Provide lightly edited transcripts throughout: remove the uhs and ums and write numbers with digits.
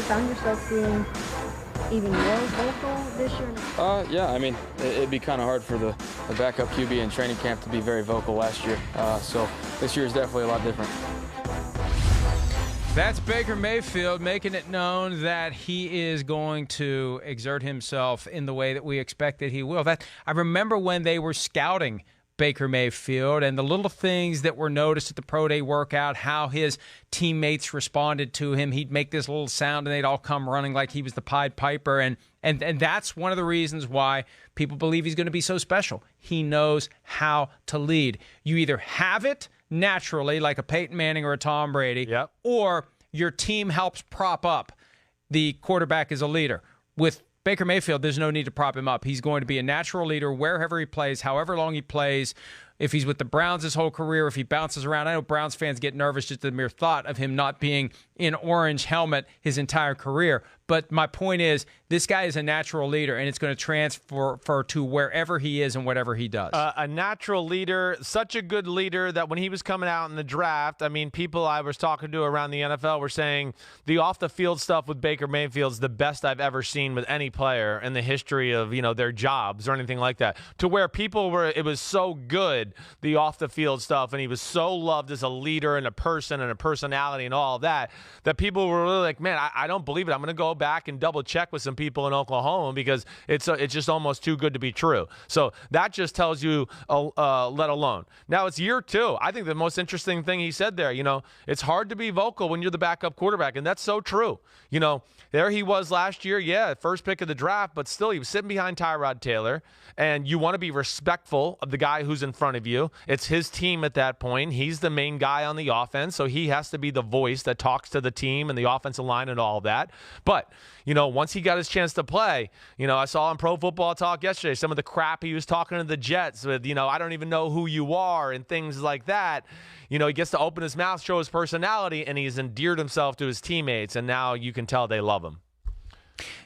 you found yourself being even more vocal this year? Yeah, I mean, it'd be kind of hard for the backup QB in training camp to be very vocal last year. So this year is definitely a lot different. That's Baker Mayfield making it known that he is going to exert himself in the way that we expect that he will. I remember when they were scouting Baker Mayfield and the little things that were noticed at the pro day workout, how his teammates responded to him. He'd make this little sound and they'd all come running like he was the Pied Piper. And that's one of the reasons why people believe he's going to be so special. He knows how to lead. You either have it naturally, like a Peyton Manning or a Tom Brady, yep, or your team helps prop up the quarterback as a leader. With Baker Mayfield, there's no need to prop him up. He's going to be a natural leader wherever he plays, however long he plays. If he's with the Browns his whole career, if he bounces around, I know Browns fans get nervous just at the mere thought of him not being in orange helmet his entire career. But my point is, this guy is a natural leader, and it's going to transfer to wherever he is and whatever he does. A natural leader, such a good leader that when he was coming out in the draft, I mean, people I was talking to around the NFL were saying the off-the-field stuff with Baker Mayfield is the best I've ever seen with any player in the history of, their jobs or anything like that. To where it was so good, the off-the-field stuff, and he was so loved as a leader and a person and a personality and all of that people were really like, man, I don't believe it. I'm going to go back and double check with some people in Oklahoma because it's just almost too good to be true. So that just tells you, let alone. Now it's year 2. I think the most interesting thing he said there, it's hard to be vocal when you're the backup quarterback, and that's so true. There he was last year, first pick of the draft, but still he was sitting behind Tyrod Taylor, and you want to be respectful of the guy who's in front of you. It's his team at that point. He's the main guy on the offense, so he has to be the voice that talks to the team and the offensive line and all of that. But, once he got his chance to play, I saw on Pro Football Talk yesterday some of the crap he was talking to the Jets with, I don't even know who you are and things like that. He gets to open his mouth, show his personality, and he's endeared himself to his teammates, and now you can tell they love him.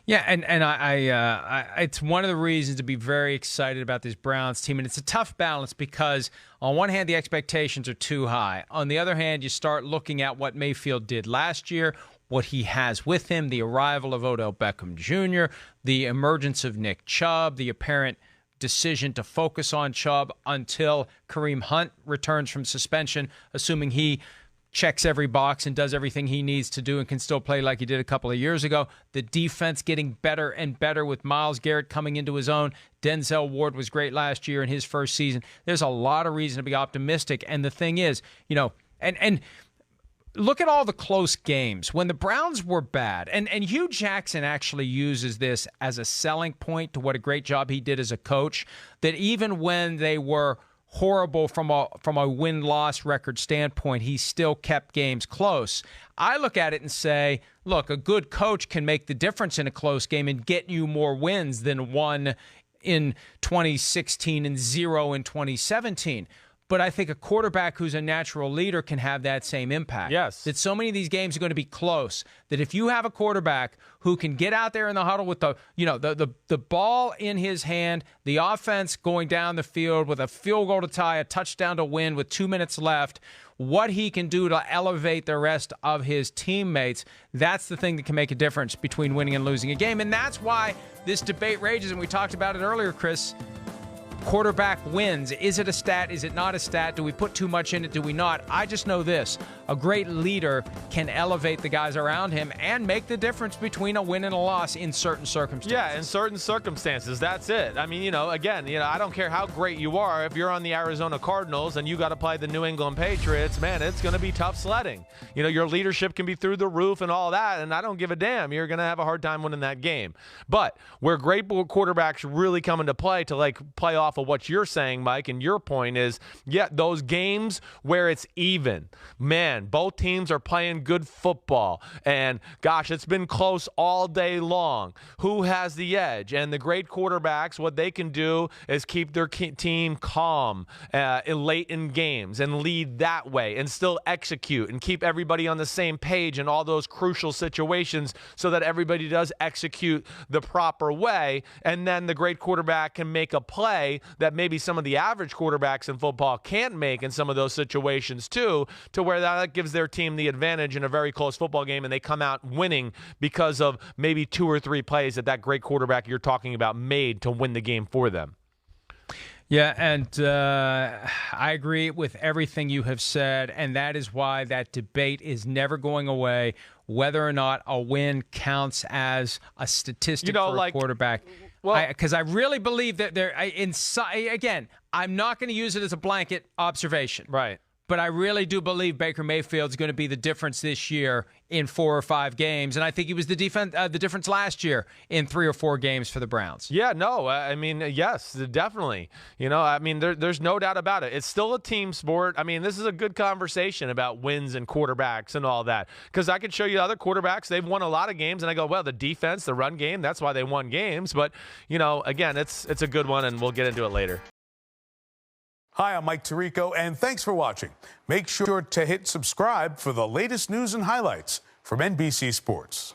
Yeah, and I it's one of the reasons to be very excited about this Browns team, and it's a tough balance because on one hand the expectations are too high. On the other hand, you start looking at what Mayfield did last year, what he has with him, the arrival of Odell Beckham Jr., the emergence of Nick Chubb, the apparent decision to focus on Chubb until Kareem Hunt returns from suspension, assuming he checks every box and does everything he needs to do and can still play like he did a couple of years ago. The defense getting better and better with Myles Garrett coming into his own. Denzel Ward was great last year in his first season. There's a lot of reason to be optimistic. And the thing is, and look at all the close games. When the Browns were bad, and Hugh Jackson actually uses this as a selling point to what a great job he did as a coach, that even when they were horrible from a win-loss record standpoint, he still kept games close. I look at it and say, look, a good coach can make the difference in a close game and get you more wins than 1 in 2016 and 0 in 2017. But I think a quarterback who's a natural leader can have that same impact. Yes. That so many of these games are going to be close. That if you have a quarterback who can get out there in the huddle with the ball in his hand, the offense going down the field with a field goal to tie, a touchdown to win with 2 minutes left, what he can do to elevate the rest of his teammates, that's the thing that can make a difference between winning and losing a game. And that's why this debate rages, and we talked about it earlier, Chris. Quarterback wins. Is it a stat? Is it not a stat? Do we put too much in it? Do we not? I just know this. A great leader can elevate the guys around him and make the difference between a win and a loss in certain circumstances. Yeah, in certain circumstances. That's it. I mean, again, I don't care how great you are. If you're on the Arizona Cardinals and you got to play the New England Patriots, man, it's going to be tough sledding. Your leadership can be through the roof and all that, and I don't give a damn. You're going to have a hard time winning that game. But where great quarterbacks really come into play to play off of what you're saying, Mike, and your point is, those games where it's even. Man, both teams are playing good football, and gosh, it's been close all day long. Who has the edge? And the great quarterbacks, what they can do is keep their team calm late in games and lead that way and still execute and keep everybody on the same page in all those crucial situations so that everybody does execute the proper way, and then the great quarterback can make a play that maybe some of the average quarterbacks in football can't make in some of those situations too, to where that gives their team the advantage in a very close football game, and they come out winning because of maybe 2 or 3 plays that great quarterback you're talking about made to win the game for them. Yeah, and I agree with everything you have said, and that is why that debate is never going away, whether or not a win counts as a statistic for a quarterback. Well, because I really believe that again, I'm not going to use it as a blanket observation. Right. But I really do believe Baker Mayfield's going to be the difference this year in 4 or 5 games, and I think he was the difference last year in 3 or 4 games for the Browns. Yeah, no, I mean, yes, definitely. You know, I mean, there's no doubt about it. It's still a team sport. I mean, this is a good conversation about wins and quarterbacks and all that, because I could show you other quarterbacks. They've won a lot of games, and I go, well, the defense, the run game, that's why they won games. But, you know, again, it's a good one, and we'll get into it later. Hi, I'm Mike Tirico, and thanks for watching. Make sure to hit subscribe for the latest news and highlights from NBC Sports.